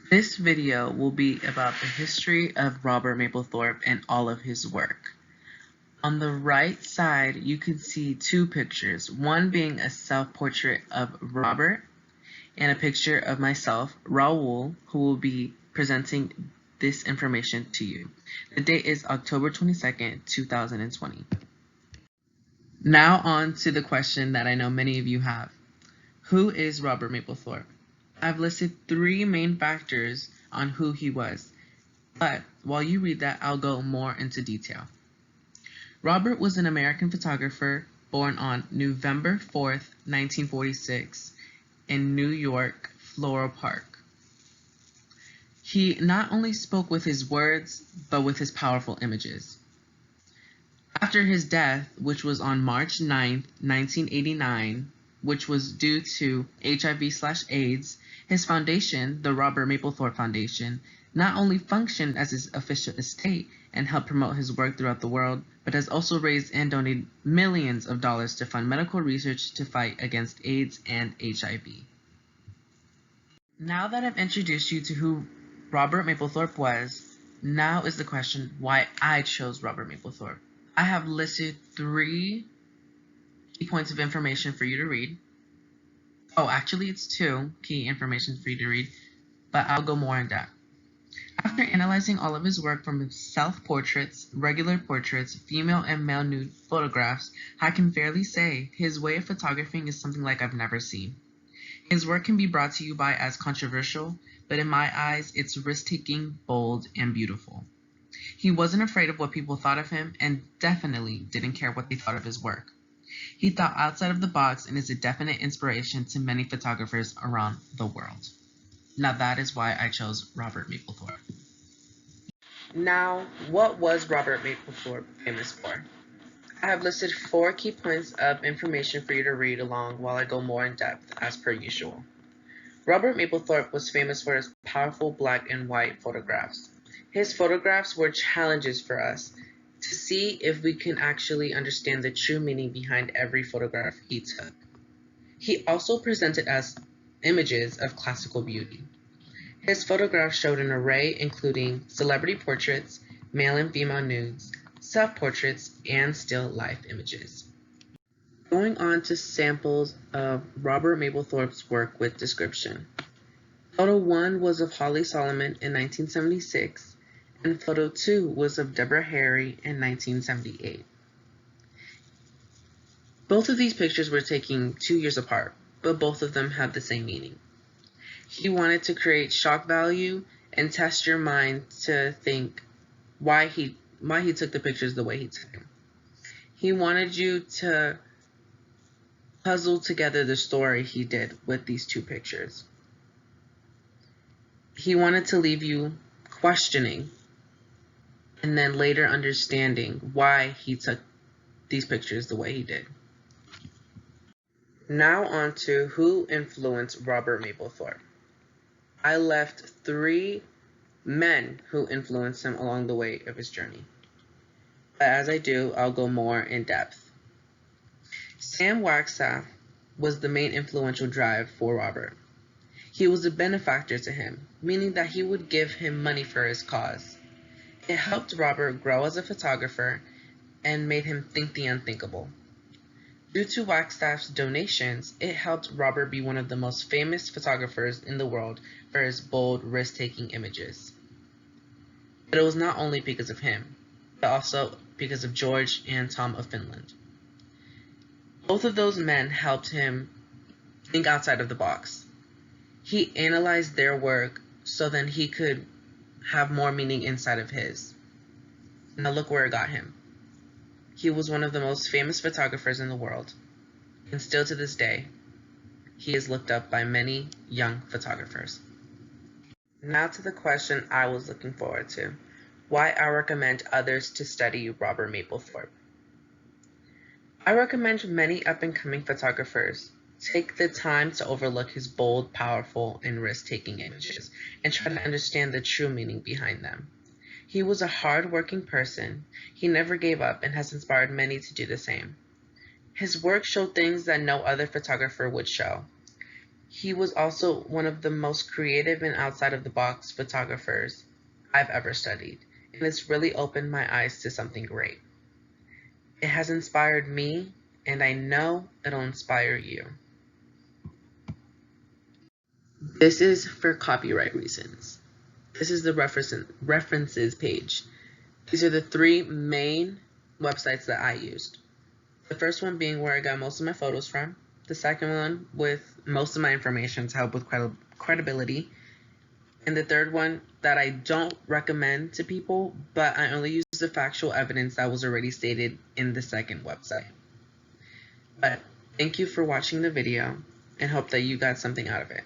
This video will be about the history of Robert Mapplethorpe and all of his work. On the right side, you can see two pictures, one being a self-portrait of Robert and a picture of myself, Raul, who will be presenting this information to you. The date is October 22nd, 2020. Now on to the question that I know many of you have. Who is Robert Mapplethorpe? I've listed three main factors on who he was, but while you read that, I'll go more into detail. Robert was an American photographer born on November 4th, 1946 in New York, Floral Park. He not only spoke with his words, but with his powerful images. After his death, which was on March 9th, 1989, which was due to HIV/AIDS, his foundation, the Robert Mapplethorpe Foundation, not only functioned as his official estate and helped promote his work throughout the world, but has also raised and donated millions of dollars to fund medical research to fight against AIDS and HIV. Now that I've introduced you to who Robert Mapplethorpe was, now is the question why I chose Robert Mapplethorpe. I have listed three key points of information for you to read. Oh, actually it's two key information for you to read, but I'll go more in depth. After analyzing all of his work from self-portraits, regular portraits, female and male nude photographs, I can fairly say his way of photographing is something like I've never seen. His work can be brought to you by as controversial, but in my eyes, it's risk-taking, bold, and beautiful. He wasn't afraid of what people thought of him and definitely didn't care what they thought of his work. He thought outside of the box and is a definite inspiration to many photographers around the world. Now that is why I chose Robert Mapplethorpe. Now, what was Robert Mapplethorpe famous for? I have listed four key points of information for you to read along while I go more in depth as per usual. Robert Mapplethorpe was famous for his powerful black and white photographs. His photographs were challenges for us to see if we can actually understand the true meaning behind every photograph he took. He also presented us images of classical beauty. His photographs showed an array including celebrity portraits, male and female nudes, self-portraits, and still life images. Going on to samples of Robert Mapplethorpe's work with description. Photo 1 was of Holly Solomon in 1976, and photo 2 was of Deborah Harry in 1978. Both of these pictures were taken 2 years apart, but both of them have the same meaning. He wanted to create shock value and test your mind to think why he took the pictures the way he took them. He wanted you to puzzle together the story he did with these two pictures. He wanted to leave you questioning and then later understanding why he took these pictures the way he did. Now on to who influenced Robert Mapplethorpe. I left three men who influenced him along the way of his journey. But as I do, I'll go more in depth. Sam Wagstaff was the main influential drive for Robert. He was a benefactor to him, meaning that he would give him money for his cause. It helped Robert grow as a photographer and made him think the unthinkable. Due to Wagstaff's donations, it helped Robert be one of the most famous photographers in the world for his bold, risk-taking images. But it was not only because of him, but also because of George and Tom of Finland. Both of those men helped him think outside of the box. He analyzed their work so then he could have more meaning inside of his. Now look where it got him. He was one of the most famous photographers in the world, and still to this day, he is looked up by many young photographers. Now to the question I was looking forward to, why I recommend others to study Robert Mapplethorpe. I recommend many up-and-coming photographers take the time to overlook his bold, powerful, and risk-taking images and try to understand the true meaning behind them. He was a hard-working person. He never gave up and has inspired many to do the same. His work showed things that no other photographer would show. He was also one of the most creative and outside of the box photographers I've ever studied, and it's really opened my eyes to something great. It has inspired me, and I know it'll inspire you. This is for copyright reasons. This is the references page. These are the three main websites that I used. The first one being where I got most of my photos from. The second one with most of my information to help with credibility. And the third one that I don't recommend to people, but I only use the factual evidence that was already stated in the second website. But thank you for watching the video and hope that you got something out of it.